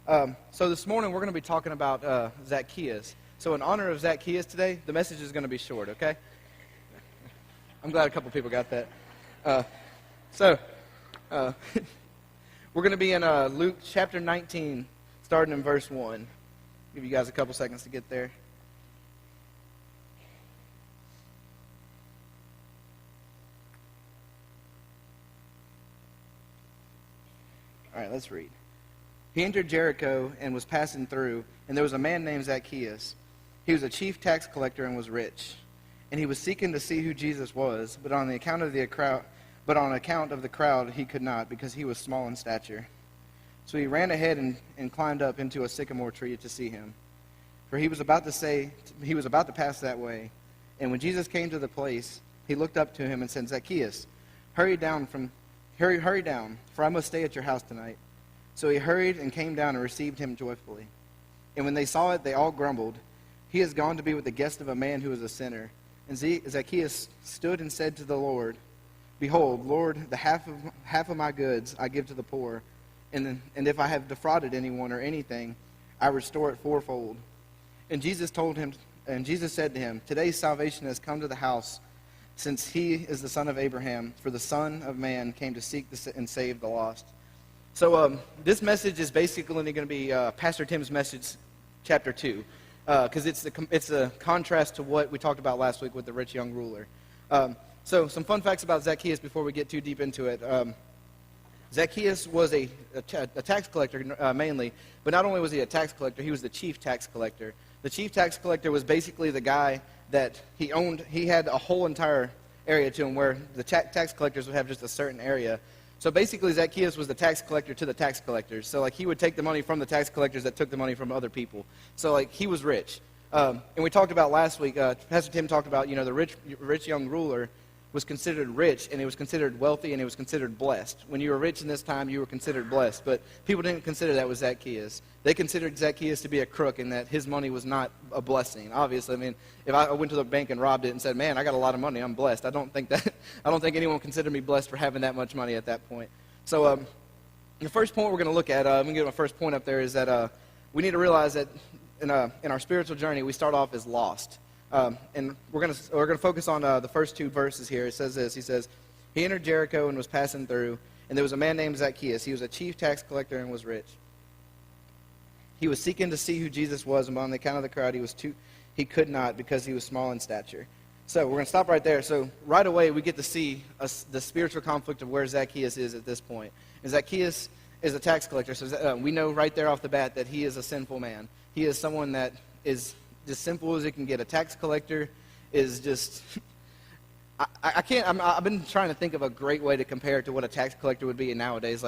So this morning we're going to be talking about Zacchaeus. So in honor of Zacchaeus today, the message is going to be short, okay? I'm glad a couple people got that. We're going to be in Luke chapter 19, starting in verse 1. Give you guys a couple seconds to get there. All right, let's read. He entered Jericho and was passing through, and there was a man named Zacchaeus. He was a chief tax collector and was rich. And he was seeking to see who Jesus was, but on account of the crowd he could not, because he was small in stature. So he ran ahead and climbed up into a sycamore tree to see him. For he was about to pass that way. And when Jesus came to the place, he looked up to him and said, Zacchaeus, hurry down, for I must stay at your house tonight. So he hurried and came down and received him joyfully. And when they saw it, they all grumbled, He has gone to be with the guest of a man who is a sinner. And Zacchaeus stood and said to the Lord, Behold, Lord, the half of my goods I give to the poor, and if I have defrauded anyone or anything, I restore it fourfold. And Jesus said to him, Today salvation has come to the house, since he is the son of Abraham, for the Son of Man came to seek and save the lost. So this message is basically going to be Pastor Tim's message, chapter 2, because it's a contrast to what we talked about last week with the rich young ruler. So some fun facts about Zacchaeus before we get too deep into it. Zacchaeus was a tax collector mainly, but not only was he a tax collector, he was the chief tax collector. The chief tax collector was basically the guy that he had a whole entire area to him where the tax collectors would have just a certain area. So basically Zacchaeus was the tax collector to the tax collectors. So he would take the money from the tax collectors that took the money from other people. So he was rich. And we talked about last week, Pastor Tim talked about, the rich young ruler was considered rich, and he was considered wealthy, and he was considered blessed. When you were rich in this time, you were considered blessed. But people didn't consider that with Zacchaeus. They considered Zacchaeus to be a crook and that his money was not a blessing. Obviously, if I went to the bank and robbed it and said, man, I got a lot of money, I'm blessed. I don't think anyone considered me blessed for having that much money at that point. So the first point we're going to look at, I'm going to get my first point up there, is that we need to realize that in our spiritual journey, we start off as lost. And we're going to focus on the first two verses here. It says this. He says, He entered Jericho and was passing through, and there was a man named Zacchaeus. He was a chief tax collector and was rich. He was seeking to see who Jesus was, and on the account of the crowd, he could not, because he was small in stature. So we're going to stop right there. So right away, we get to see the spiritual conflict of where Zacchaeus is at this point. And Zacchaeus is a tax collector, so we know right there off the bat that he is a sinful man. He is someone that is as simple as it can get. A tax collector is just, I've been trying to think of a great way to compare it to what a tax collector would be nowadays.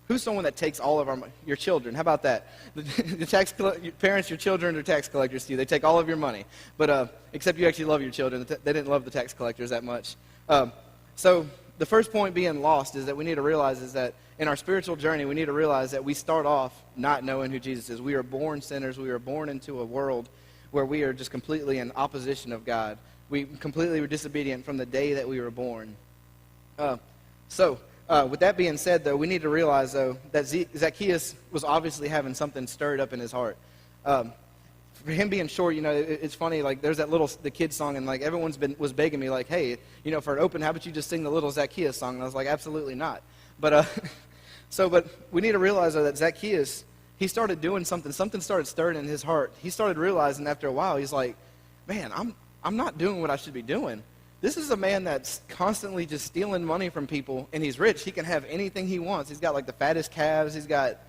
Who's someone that takes all of your children? How about that? Your parents, your children are tax collectors to you. They take all of your money. But except you actually love your children. They didn't love the tax collectors that much. So the first point being lost is that we need to realize is that in our spiritual journey, we need to realize that we start off not knowing who Jesus is. We are born sinners. We are born into a world where we are just completely in opposition of God. We completely were disobedient from the day that we were born. With that being said, though, we need to realize, though, that Zacchaeus was obviously having something stirred up in his heart. For him being short, it's funny, there's the kids song, and everyone's was begging me, hey, for an open, how about you just sing the little Zacchaeus song? And I was like, absolutely not. But we need to realize, though, that Zacchaeus, he started doing something. Something started stirring in his heart. He started realizing after a while, he's like, man, I'm not doing what I should be doing. This is a man that's constantly just stealing money from people, and he's rich. He can have anything he wants. He's got the fattest calves. He's got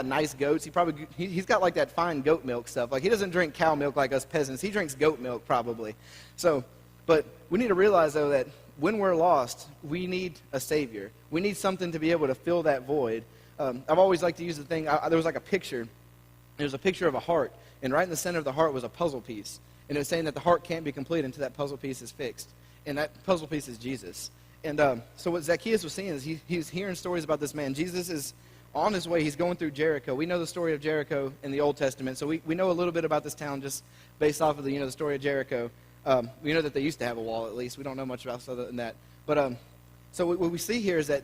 nice goats. He's got that fine goat milk stuff. He doesn't drink cow milk like us peasants. He drinks goat milk probably. But we need to realize, though, that when we're lost, we need a Savior. We need something to be able to fill that void. I've always liked to use the thing, there was a picture. There was a picture of a heart, and right in the center of the heart was a puzzle piece. And it was saying that the heart can't be complete until that puzzle piece is fixed. And that puzzle piece is Jesus. And so what Zacchaeus was seeing is he's hearing stories about this man. Jesus is on his way. He's going through Jericho. We know the story of Jericho in the Old Testament. So we know a little bit about this town just based off of the story of Jericho. We know that they used to have a wall, at least. We don't know much about other than that. But So what we see here is that,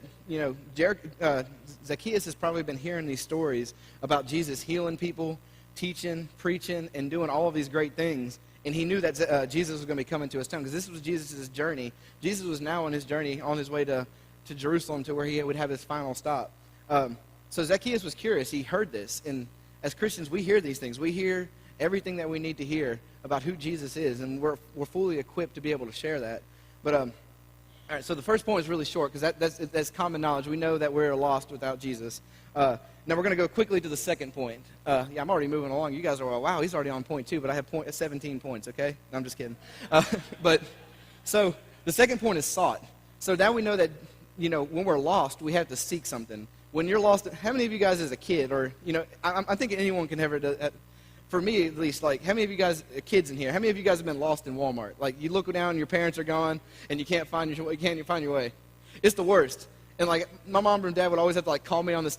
Zacchaeus has probably been hearing these stories about Jesus healing people, teaching, preaching, and doing all of these great things. And he knew that Jesus was going to be coming to his town, because this was Jesus' journey. Jesus was now on his journey, on his way to Jerusalem, to where he would have his final stop. So Zacchaeus was curious. He heard this. And as Christians, we hear these things. We hear everything that we need to hear about who Jesus is, and we're fully equipped to be able to share that. But all right, so the first point is really short, because that's common knowledge. We know that we're lost without Jesus. Now we're going to go quickly to the second point. I'm already moving along. You guys are, wow, he's already on point 2, but I have 17 points, okay? No, I'm just kidding. So the second point is sought. So now we know that, when we're lost, we have to seek something. When you're lost, how many of you guys as a kid, or, I think anyone can ever do that. For me, at least, like, how many of you guys, kids in here, how many of you guys have been lost in Walmart? Like, you look down, your parents are gone, and you can't find your way. It's the worst. And, like, my mom and dad would always have to, like, call me on the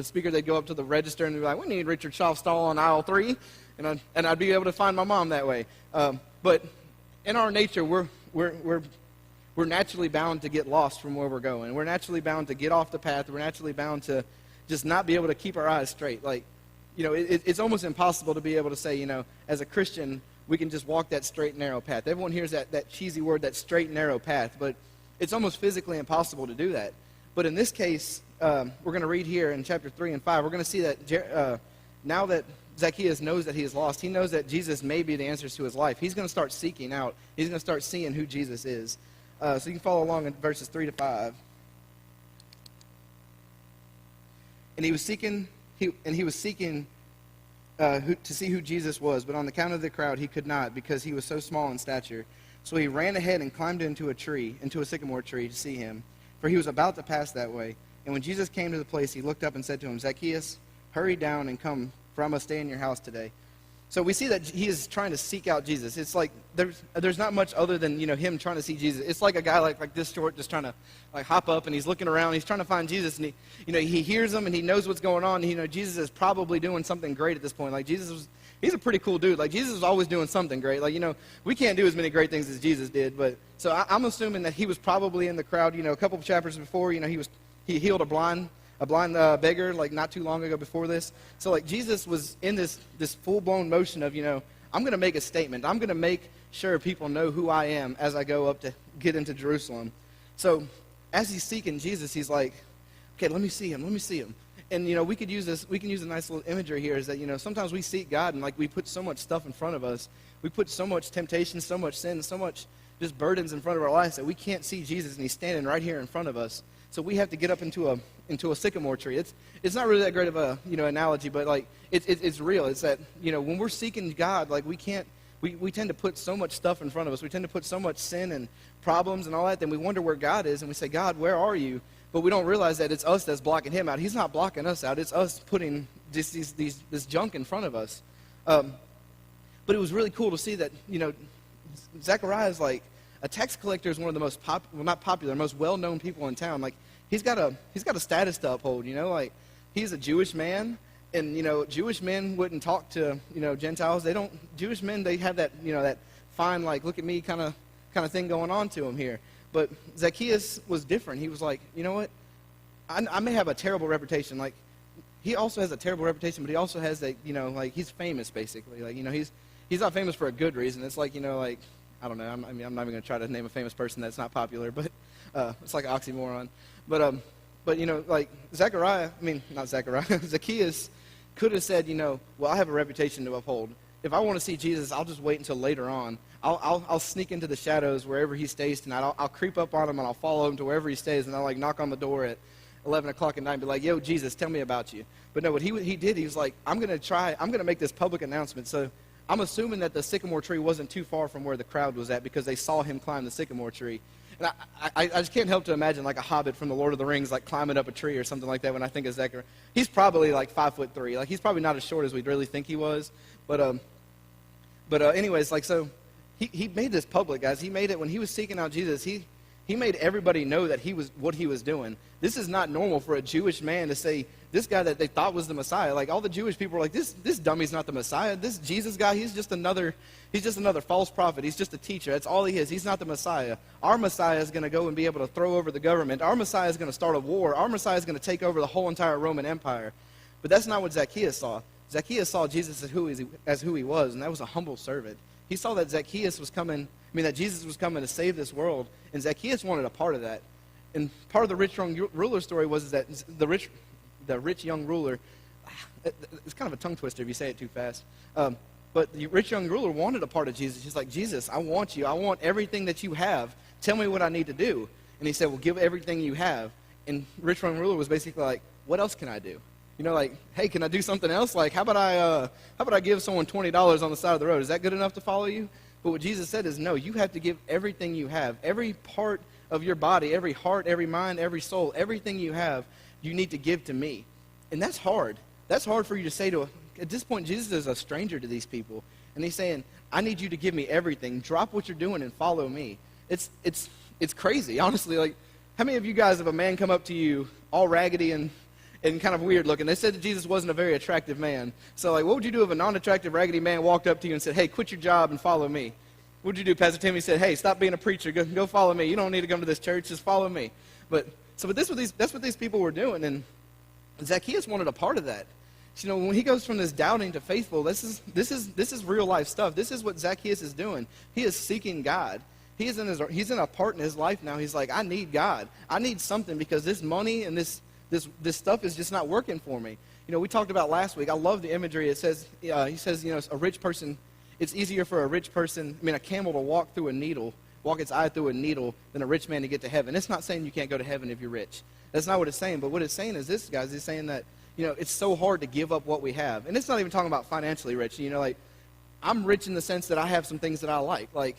speaker. They'd go up to the register and they'd be like, we need Richard Shoftstall on aisle 3. And I'd be able to find my mom that way. But in our nature, we're naturally bound to get lost from where we're going. We're naturally bound to get off the path. We're naturally bound to just not be able to keep our eyes straight. Like, it's almost impossible to be able to say, as a Christian, we can just walk that straight and narrow path. Everyone hears that cheesy word, that straight and narrow path, but it's almost physically impossible to do that. But in this case, we're going to read here in chapter 3 and 5, we're going to see that now that Zacchaeus knows that he is lost, he knows that Jesus may be the answers to his life. He's going to start seeking out. He's going to start seeing who Jesus is. So you can follow along in verses 3 to 5. And he was seeking to see who Jesus was, but on account of the crowd he could not, because he was so small in stature. So he ran ahead and climbed into a sycamore tree to see him, for he was about to pass that way. And when Jesus came to the place, he looked up and said to him, Zacchaeus, hurry down and come, for I must stay in your house today. So we see that he is trying to seek out Jesus. It's like there's not much other than him trying to see Jesus. It's like a guy like this short just trying to like hop up, and he's looking around. He's trying to find Jesus, and he hears him and he knows what's going on. Jesus is probably doing something great at this point. Like he's a pretty cool dude. Like Jesus was always doing something great. Like we can't do as many great things as Jesus did, but so I'm assuming that he was probably in the crowd. A couple of chapters before, he healed a blind beggar, like not too long ago before this. So like Jesus was in this full-blown motion of, I'm going to make a statement. I'm going to make sure people know who I am as I go up to get into Jerusalem. So as he's seeking Jesus, he's like, okay, let me see him. And, we can use a nice little imagery here is that, sometimes we seek God and like we put so much stuff in front of us. We put so much temptation, so much sin, so much just burdens in front of our lives that we can't see Jesus, and he's standing right here in front of us. So we have to get up into a sycamore tree. It's not really that great of a analogy, but like it's real. It's that when we're seeking God, like we tend to put so much stuff in front of us. We tend to put so much sin and problems and all that. Then we wonder where God is, and we say, God, where are you? But we don't realize that it's us that's blocking him out. He's not blocking us out. It's us putting this junk in front of us. But it was really cool to see that Zacchaeus, like, a tax collector is one of the most most well-known people in town. Like he's got a status to uphold. Like he's a Jewish man, and Jewish men wouldn't talk to Gentiles. Jewish men, they have that that fine, like, look at me kind of thing going on to them here. But Zacchaeus was different. He was like, what? I may have a terrible reputation. Like he also has a terrible reputation, but he also has that like he's famous basically. Like he's not famous for a good reason. It's like like. I don't know. I'm not even going to try to name a famous person that's not popular, but it's like an oxymoron. But like Zacchaeus could have said, well, I have a reputation to uphold. If I want to see Jesus, I'll just wait until later on. I'll sneak into the shadows wherever he stays tonight. I'll creep up on him and I'll follow him to wherever he stays, and I'll like knock on the door at 11 o'clock at night and be like, yo, Jesus, tell me about you. But no, what he did, he was like, I'm going to make this public announcement. So I'm assuming that the sycamore tree wasn't too far from where the crowd was at, because they saw him climb the sycamore tree. And I just can't help to imagine like a hobbit from the Lord of the Rings like climbing up a tree or something like that when I think of Zacchaeus. He's probably like 5'3". Like he's probably not as short as we'd really think he was. But anyways, like so he made this public, guys. He made it when he was seeking out Jesus. He He made everybody know that he was what he was doing. This is not normal for a Jewish man to say, this guy that they thought was the Messiah. Like, all the Jewish people were like, this dummy's not the Messiah. This Jesus guy, he's just another false prophet. He's just a teacher. That's all he is. He's not the Messiah. Our Messiah is going to go and be able to throw over the government. Our Messiah is going to start a war. Our Messiah is going to take over the whole entire Roman Empire. But that's not what Zacchaeus saw. Zacchaeus saw Jesus as who he was, and that was a humble servant. He saw that that Jesus was coming to save this world, and Zacchaeus wanted a part of that. And part of the rich young ruler story was that the rich young ruler, it's kind of a tongue twister if you say it too fast, but the rich young ruler wanted a part of Jesus. He's like, Jesus, I want you. I want everything that you have. Tell me what I need to do. And he said, well, give everything you have. And rich young ruler was basically like, what else can I do? You know, like, hey, can I do something else? Like, how about I give someone $20 on the side of the road? Is that good enough to follow you? But what Jesus said is, no, you have to give everything you have. Every part of your body, every heart, every mind, every soul, everything you have, you need to give to me. And that's hard. That's hard for you to say at this point, Jesus is a stranger to these people. And he's saying, I need you to give me everything. Drop what you're doing and follow me. It's crazy, honestly. Like, how many of you guys have a man come up to you all raggedy and kind of weird looking? They said that Jesus wasn't a very attractive man. So, like, what would you do if a non-attractive, raggedy man walked up to you and said, hey, quit your job and follow me? What would you do? Pastor Timmy said, hey, stop being a preacher. Go follow me. You don't need to come to this church. Just follow me. But that's what these people were doing. And Zacchaeus wanted a part of that. You know, when he goes from this doubting to faithful, this is real life stuff. This is what Zacchaeus is doing. He is seeking God. He's in a part in his life now. He's like, I need God. I need something because this money and this stuff is just not working for me. You know, we talked about last week. I love the imagery. It says, he says, you know, a rich person, it's easier for a camel to walk its eye through a needle than a rich man to get to heaven. It's not saying you can't go to heaven if you're rich. That's not what it's saying. But what it's saying is this, guys. It's saying that, you know, it's so hard to give up what we have. And it's not even talking about financially rich. You know, like, I'm rich in the sense that I have some things that I like. Like,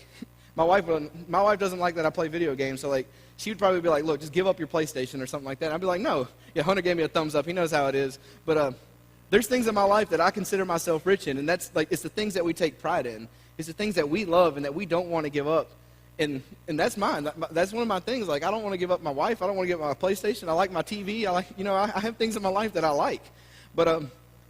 my wife doesn't like that I play video games. So, like, she would probably be like, look, just give up your PlayStation or something like that. And I'd be like, no. Yeah, Hunter gave me a thumbs up. He knows how it is. But there's things in my life that I consider myself rich in. And that's, like, it's the things that we take pride in. It's the things that we love and that we don't want to give up. And that's mine. That's one of my things. Like, I don't want to give up my wife. I don't want to give up my PlayStation. I like my TV. I have things in my life that I like. But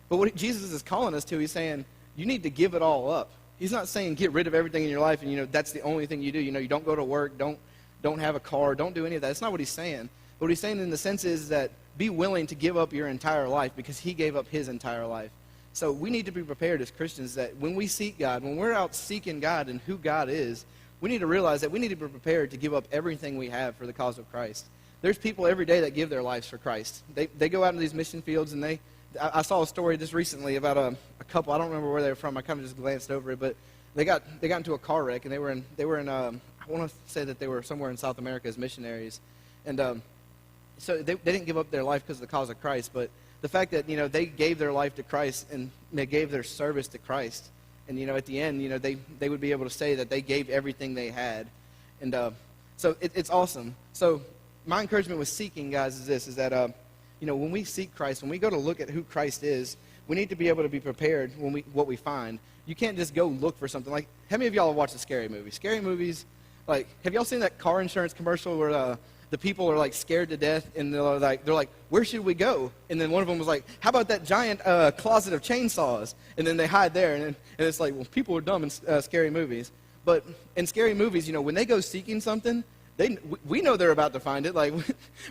what Jesus is calling us to, he's saying, you need to give it all up. He's not saying get rid of everything in your life and, you know, that's the only thing you do. You know, you don't go to work, don't have a car, don't do any of that. That's not what he's saying. What he's saying in the sense is that be willing to give up your entire life because he gave up his entire life. So we need to be prepared as Christians that when we seek God, when we're out seeking God and who God is, we need to realize that we need to be prepared to give up everything we have for the cause of Christ. There's people every day that give their lives for Christ. They go out into these mission fields, and I saw a story just recently about a couple. I don't remember where they were from. I kind of just glanced over it, but they got into a car wreck, and they were in I want to say that they were somewhere in South America as missionaries, and so they didn't give up their life because of the cause of Christ, but the fact that, you know, they gave their life to Christ and they gave their service to Christ. And, you know, at the end, you know, they would be able to say that they gave everything they had. And so it's awesome. So my encouragement with seeking, guys, is that, you know, when we seek Christ, when we go to look at who Christ is, we need to be able to be prepared what we find. You can't just go look for something. Like, how many of y'all have watched a scary movie? Scary movies, like, have y'all seen that car insurance commercial where the people are, like, scared to death, and they're like, where should we go? And then one of them was like, how about that giant closet of chainsaws? And then they hide there, and it's like, well, people are dumb in scary movies. But in scary movies, you know, when they go seeking something, we know they're about to find it. Like,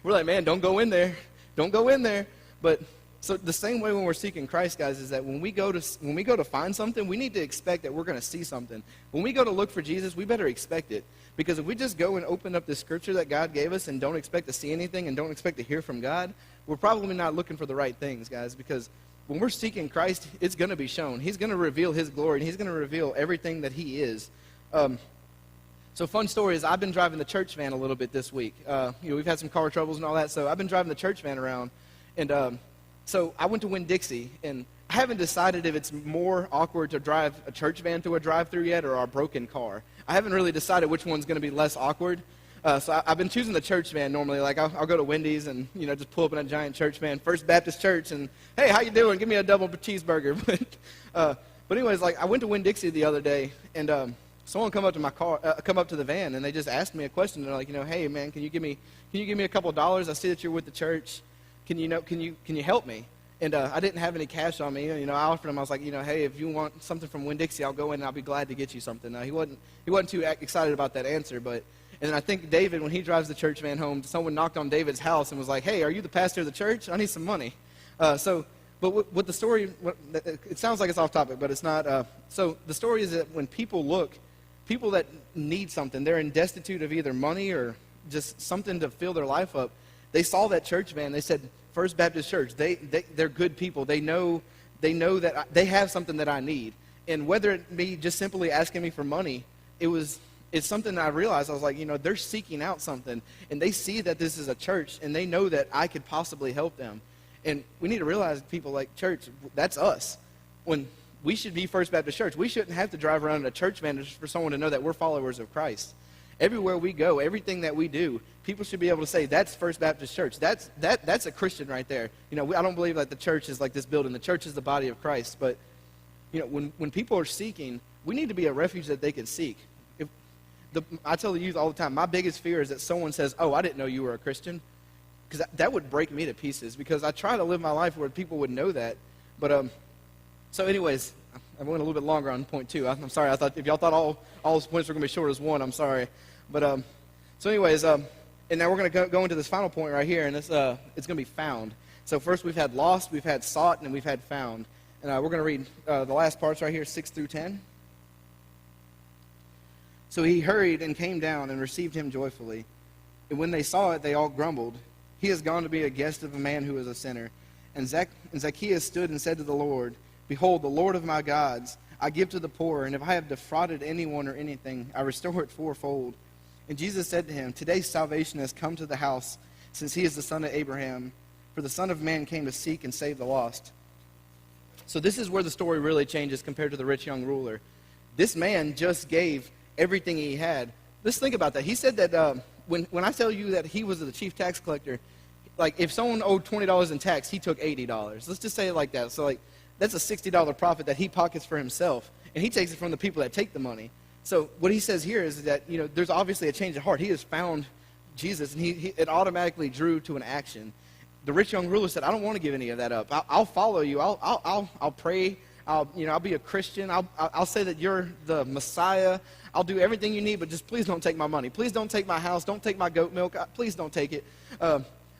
we're like, man, don't go in there. Don't go in there. But so the same way when we're seeking Christ, guys, is that when we go to find something, we need to expect that we're going to see something. When we go to look for Jesus, we better expect it. Because if we just go and open up the scripture that God gave us and don't expect to see anything and don't expect to hear from God, we're probably not looking for the right things, guys. Because when we're seeking Christ, it's going to be shown. He's going to reveal his glory, and he's going to reveal everything that he is. So fun story is I've been driving the church van a little bit this week. You know, we've had some car troubles and all that, so I've been driving the church van around. And so I went to Winn-Dixie, and I haven't decided if it's more awkward to drive a church van through a drive-thru yet or a broken car. I haven't really decided which one's going to be less awkward. So I've been choosing the church van normally. Like, I'll go to Wendy's and, you know, just pull up in a giant church van, First Baptist Church, and, hey, how you doing? Give me a double cheeseburger. But anyways, like, I went to Winn-Dixie the other day, and someone come up to my car, come up to the van, and they just asked me a question. They're like, hey man, can you give me a couple of dollars? I see that you're with the church. Can you help me? And I didn't have any cash on me. I offered him. I was like, hey, if you want something from Winn-Dixie, I'll go in and I'll be glad to get you something. He wasn't too excited about that answer, and then I think David, when he drives the church van home, someone knocked on David's house and was like, hey, are you the pastor of the church? I need some money. But with the story, it sounds like it's off topic, but it's not. So the story is that when people that need something, they're in destitute of either money or just something to fill their life up, they saw that church van. They said, First Baptist Church, they're good people. They know that they have something that I need. And whether it be just simply asking me for money, it's something that I realized. I was like, they're seeking out something, and they see that this is a church, and they know that I could possibly help them. And we need to realize, people, like, church, that's us. When we should be First Baptist Church, we shouldn't have to drive around in a church van just for someone to know that we're followers of Christ. Everywhere we go, everything that we do, people should be able to say, that's First Baptist Church. That's a Christian right there. I don't believe that the church is like this building. The church is the body of Christ. But, when people are seeking, we need to be a refuge that they can seek. I tell the youth all the time, my biggest fear is that someone says, oh, I didn't know you were a Christian. Because that would break me to pieces, because I try to live my life where people would know that. But, so anyways, I went a little bit longer on point 2. I'm sorry. I thought if y'all thought all those points were going to be short as one, I'm sorry. But, so anyways, and now we're going to go into this final point right here, and it's going to be found. So first we've had lost, we've had sought, and we've had found. And we're going to read the last parts right here, 6 through 10. So he hurried and came down and received him joyfully. And when they saw it, they all grumbled. He has gone to be a guest of a man who is a sinner. And Zacchaeus stood and said to the Lord, Behold, the Lord of my gods, I give to the poor, and if I have defrauded anyone or anything, I restore it fourfold. And Jesus said to him, Today salvation has come to the house, since he is the son of Abraham. For the Son of Man came to seek and save the lost. So this is where the story really changes compared to the rich young ruler. This man just gave everything he had. Let's think about that. He said that when I tell you that he was the chief tax collector, like if someone owed $20 in tax, he took $80. Let's just say it like that. So like that's a $60 profit that he pockets for himself, and he takes it from the people that take the money. So what he says here is that there's obviously a change of heart. He has found Jesus, and it automatically drew to an action. The rich young ruler said, "I don't want to give any of that up. I'll follow you. I'll pray. I'll be a Christian. I'll say that you're the Messiah. I'll do everything you need, but just please don't take my money. Please don't take my house. Don't take my goat milk. Please don't take it."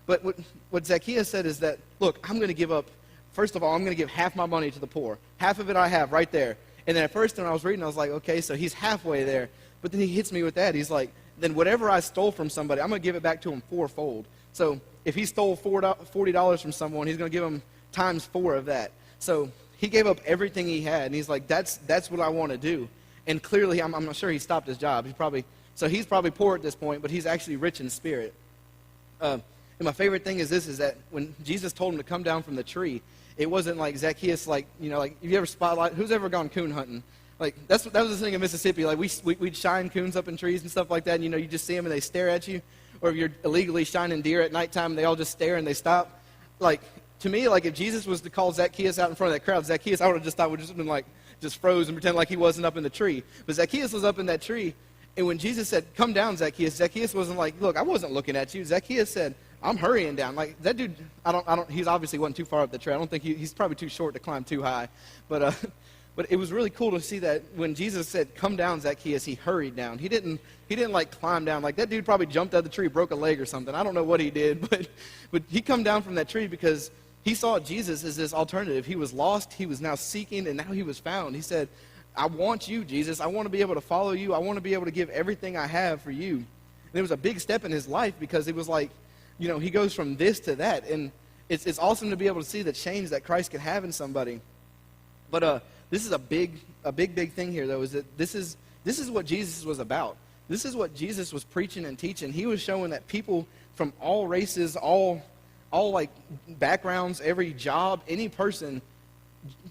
But what Zacchaeus said is that, look, I'm going to give up. First of all, I'm going to give half my money to the poor. Half of it I have right there. And then at first when I was reading, I was like, okay, so he's halfway there. But then he hits me with that. He's like, then whatever I stole from somebody, I'm going to give it back to him fourfold. So if he stole $40 from someone, he's going to give him times 4 of that. So he gave up everything he had, and he's like, that's what I want to do. And clearly, I'm not sure he stopped his job. He's probably poor at this point, but he's actually rich in spirit. And my favorite thing is this, is that when Jesus told him to come down from the tree, it wasn't like Zacchaeus, like have you ever spotlight, who's ever gone coon hunting? Like, that was the thing in Mississippi. Like, we'd shine coons up in trees and stuff like that, and, you just see them and they stare at you. Or if you're illegally shining deer at nighttime, they all just stare and they stop. Like, to me, like, if Jesus was to call Zacchaeus out in front of that crowd, Zacchaeus, I would have just thought would just been like, just froze and pretend like he wasn't up in the tree. But Zacchaeus was up in that tree, and when Jesus said, "Come down, Zacchaeus," Zacchaeus wasn't like, "Look, I wasn't looking at you." Zacchaeus said, "I'm hurrying down." Like, that dude, he's obviously wasn't too far up the tree. I don't think he's probably too short to climb too high. But it was really cool to see that when Jesus said, "Come down, Zacchaeus," he hurried down. He didn't like climb down. Like, that dude probably jumped out of the tree, broke a leg or something. I don't know what he did, but he come down from that tree because he saw Jesus as this alternative. He was lost, he was now seeking, and now he was found. He said, "I want you, Jesus. I want to be able to follow you. I want to be able to give everything I have for you." And it was a big step in his life because it was like, he goes from this to that. And it's awesome to be able to see the change that Christ can have in somebody. But this is a big thing here, though, is that this is what Jesus was about. This is what Jesus was preaching and teaching. He was showing that people from all races, all like backgrounds, every job, any person,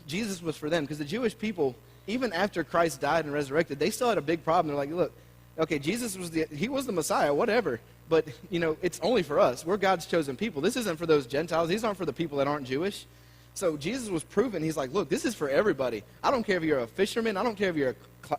Jesus was for them. Because the Jewish people, even after Christ died and resurrected, they still had a big problem. They're like, look, okay, Jesus was the Messiah, whatever, but it's only for us. We're God's chosen people. This isn't for those Gentiles. These aren't for the people that aren't Jewish. So Jesus was proving, he's like, look, this is for everybody. I don't care if you're a fisherman. I don't care if you're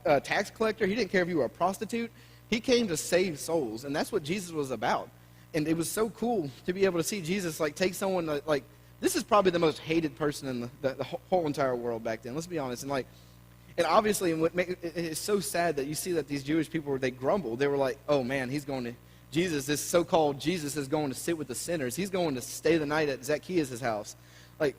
a tax collector. He didn't care if you were a prostitute. He came to save souls, and that's what Jesus was about. And it was so cool to be able to see Jesus like take someone like this is probably the most hated person in the whole entire world back then. Let's be honest. And obviously, it's so sad that you see that these Jewish people, they grumbled. They were like, oh man, Jesus, this so-called Jesus is going to sit with the sinners. He's going to stay the night at Zacchaeus' house. Like,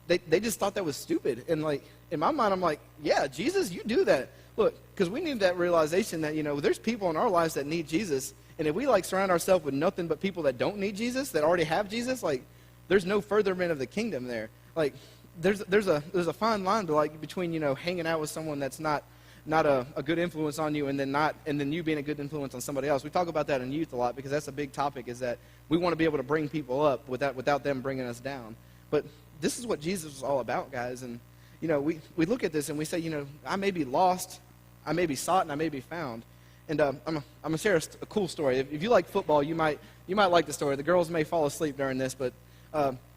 they just thought that was stupid. And like, in my mind, I'm like, yeah, Jesus, you do that. Look, because we need that realization that, there's people in our lives that need Jesus. And if we like surround ourselves with nothing but people that don't need Jesus, that already have Jesus, like, there's no furtherment of the kingdom there. Like, there's a fine line to like between hanging out with someone that's not a good influence on you and then you being a good influence on somebody else. We talk about that in youth a lot because that's a big topic, is that we want to be able to bring people up without them bringing us down. But this is what Jesus was all about, guys. And we look at this and we say, I may be lost, I may be sought, and I may be found. And I'm gonna share a cool story. If you like football, you might like the story. The girls may fall asleep during this, but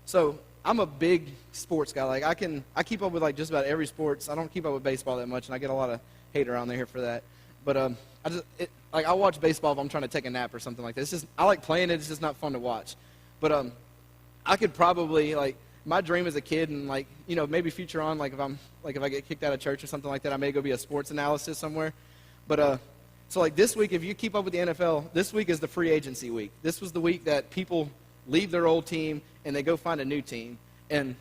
so I'm a big sports guy. Like I keep up with like just about every sports. I don't keep up with baseball that much, and I get a lot of hate around there for that. But I watch baseball if I'm trying to take a nap or something like that. I like playing it. It's just not fun to watch. But I could probably like my dream as a kid and like maybe future on like if I get kicked out of church or something like that, I may go be a sports analyst somewhere. But so like this week, if you keep up with the NFL, this week is the free agency week. This was the week that people leave their old team and they go find a new team. And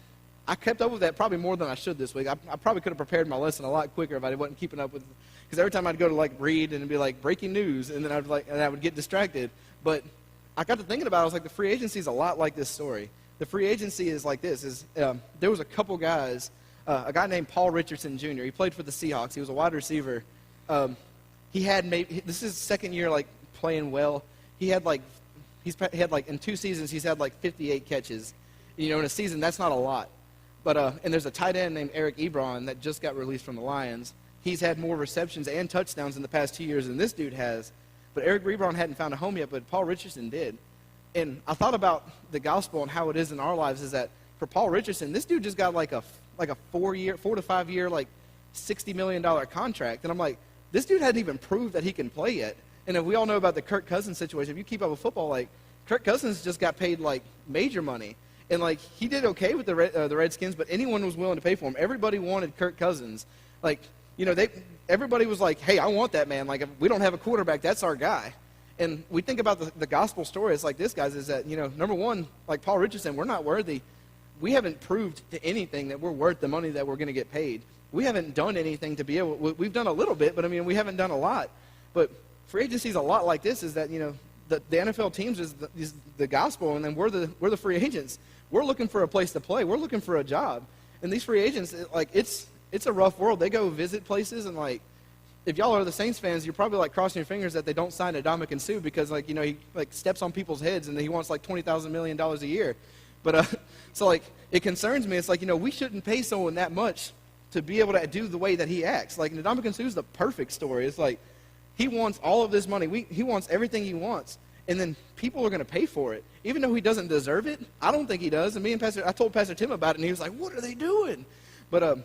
I kept up with that probably more than I should this week. I probably could have prepared my lesson a lot quicker if I wasn't keeping up with, because every time I'd go to like read and it'd be like breaking news, and then I would get distracted. But I got to thinking about it. I was like, the free agency is a lot like this story. The free agency is like this: there was a couple guys, a guy named Paul Richardson Jr. He played for the Seahawks. He was a wide receiver. He had this is his second year like playing well. He had like in 2 seasons he's had like 58 catches. In a season that's not a lot. But and there's a tight end named Eric Ebron that just got released from the Lions. He's had more receptions and touchdowns in the past 2 years than this dude has. But Eric Ebron hadn't found a home yet, but Paul Richardson did. And I thought about the gospel and how it is in our lives is that for Paul Richardson, this dude just got like a 4 to 5 year, like $60 million contract. And I'm like, this dude hadn't even proved that he can play yet. And if we all know about the Kirk Cousins situation, if you keep up with football, like Kirk Cousins just got paid like major money. And like he did okay with the Redskins, but anyone was willing to pay for him. Everybody wanted Kirk Cousins. Like, everybody was like, hey, I want that man. Like, if we don't have a quarterback, that's our guy. And we think about the gospel story. It's like this, guys, is that, number one, like Paul Richardson, we're not worthy. We haven't proved to anything that we're worth the money that we're going to get paid. We haven't done anything to be able, we've done a little bit, but we haven't done a lot. But free agency is a lot like this, is that, the NFL teams is the gospel, and then we're the free agents. We're looking for a place to play. We're looking for a job. And these free agents, it's a rough world. They go visit places, and like, if y'all are the Saints fans, you're probably like crossing your fingers that they don't sign Ndamukong Suh because he like steps on people's heads and he wants like $20,000 million a year. But so like it concerns me. It's like we shouldn't pay someone that much to be able to do the way that he acts. Like Ndamukong Suh is the perfect story. It's like he wants all of this money. He wants everything he wants, and then people are going to pay for it, even though he doesn't deserve it. I don't think he does. And I told Pastor Tim about it, and he was like, "What are they doing?" But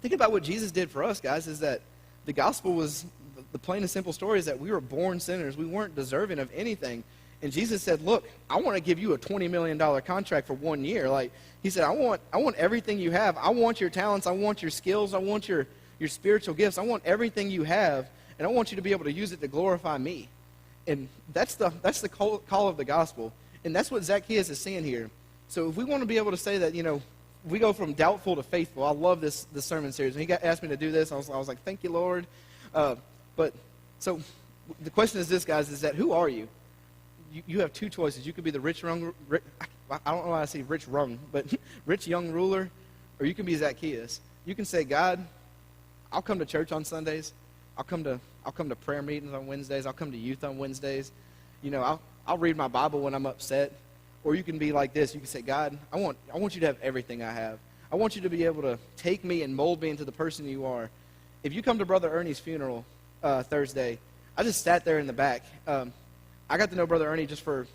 think about what Jesus did for us, guys. Is that the gospel was the plain and simple story is that we were born sinners. We weren't deserving of anything. And Jesus said, look, I want to give you a $20 million contract for 1 year. Like he said, I want everything you have. I want your talents. I want your skills. I want your spiritual gifts. I want everything you have. And I want you to be able to use it to glorify me. And that's the call of the gospel. And that's what Zacchaeus is saying here. So if we want to be able to say that, we go from doubtful to faithful. I love this sermon series. When he asked me to do this, I was like, thank you, Lord. But so the question is this, guys, is that who are you? You have two choices. You could be the rich young, I don't know why I say rich young, but rich young ruler, or you can be Zacchaeus. You can say, God, I'll come to church on Sundays. I'll come to prayer meetings on Wednesdays. I'll come to youth on Wednesdays. I'll read my Bible when I'm upset. Or you can be like this. You can say, God, I want you to have everything I have. I want you to be able to take me and mold me into the person you are. If you come to Brother Ernie's funeral Thursday, I just sat there in the back. I got to know Brother Ernie just for,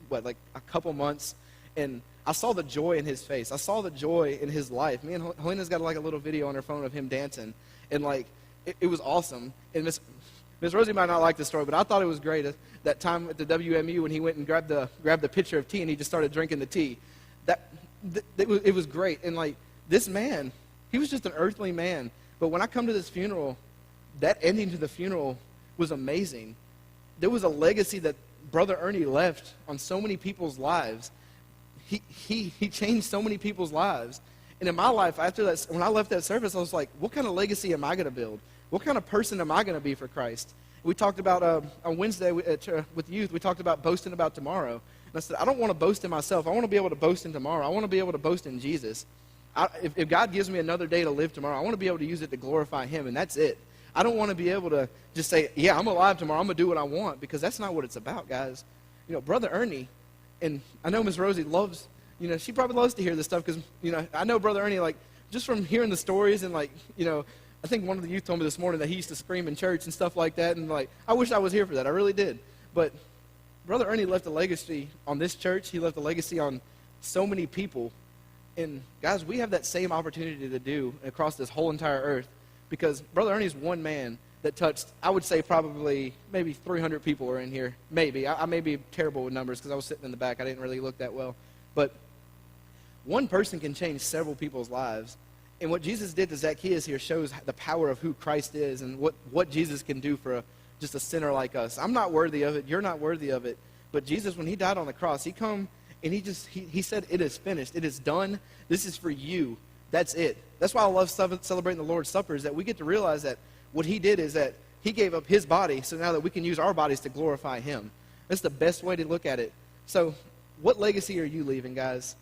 like a couple months. And I saw the joy in his face. I saw the joy in his life. Me and Helena's got like a little video on her phone of him dancing, and like it was awesome. And Miss Rosie might not like the story, but I thought it was great. That time at the WMU when he went and grabbed the pitcher of tea and he just started drinking the tea. It was great. And like this man, he was just an earthly man. But when I come to this funeral, that ending to the funeral was amazing. There was a legacy that Brother Ernie left on so many people's lives. He changed so many people's lives. And in my life, after that, when I left that service, I was like, what kind of legacy am I going to build? What kind of person am I going to be for Christ? We talked about, on Wednesday with youth, we talked about boasting about tomorrow. And I said, I don't want to boast in myself. I want to be able to boast in tomorrow. I want to be able to boast in Jesus. If God gives me another day to live tomorrow, I want to be able to use it to glorify him, and that's it. I don't want to be able to just say, yeah, I'm alive tomorrow. I'm going to do what I want, because that's not what it's about, guys. You know, Brother Ernie, and I know Miss Rosie loves, you know, she probably loves to hear this stuff because, you know, I know Brother Ernie, like, just from hearing the stories and, like, you know, I think one of the youth told me this morning that he used to scream in church and stuff like that, and, like, I wish I was here for that. I really did. But Brother Ernie left a legacy on this church. He left a legacy on so many people. And, guys, we have that same opportunity to do across this whole entire earth, because Brother Ernie's one man that touched, I would say probably maybe 300 people are in here. Maybe. I may be terrible with numbers because I was sitting in the back. I didn't really look that well. But one person can change several people's lives. And what Jesus did to Zacchaeus here shows the power of who Christ is and what Jesus can do for just a sinner like us. I'm not worthy of it. You're not worthy of it. But Jesus, when he died on the cross, he come and he said, it is finished. It is done. This is for you. That's it. That's why I love celebrating the Lord's Supper, is that we get to realize that what he did is that he gave up his body so now that we can use our bodies to glorify him. That's the best way to look at it. So what legacy are you leaving, guys?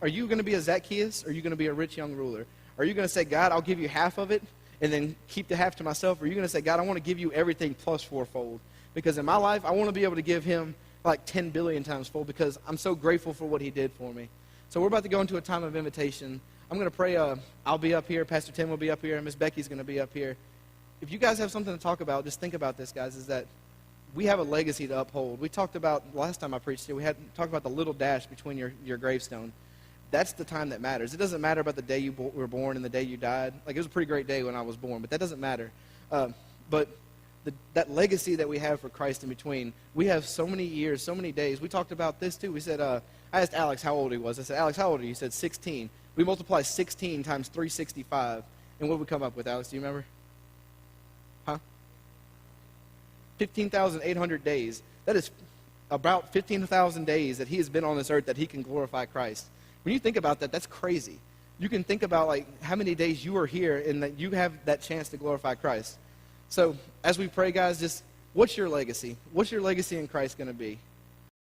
Are you going to be a Zacchaeus, or are you going to be a rich young ruler? Are you going to say, God, I'll give you half of it and then keep the half to myself? Or are you going to say, God, I want to give you everything plus fourfold? Because in my life, I want to be able to give him like 10 billion times fold, because I'm so grateful for what he did for me. So we're about to go into a time of invitation. I'm going to pray. I'll be up here. Pastor Tim will be up here. And Miss Becky's going to be up here. If you guys have something to talk about, just think about this, guys, is that we have a legacy to uphold. We talked about, last time I preached here, we had talked about the little dash between your gravestone. That's the time that matters. It doesn't matter about the day you were born and the day you died. Like, it was a pretty great day when I was born, but that doesn't matter. But that legacy that we have for Christ in between, we have so many years, so many days. We talked about this too. We said, I asked Alex how old he was. I said, Alex, how old are you? He said 16. We multiply 16 times 365. And what did we come up with, Alex? Do you remember? Huh? 15,800 days. That is about 15,000 days that he has been on this earth that he can glorify Christ. When you think about that, that's crazy. You can think about like how many days you are here and that you have that chance to glorify Christ. So as we pray, guys, just what's your legacy? What's your legacy in Christ going to be?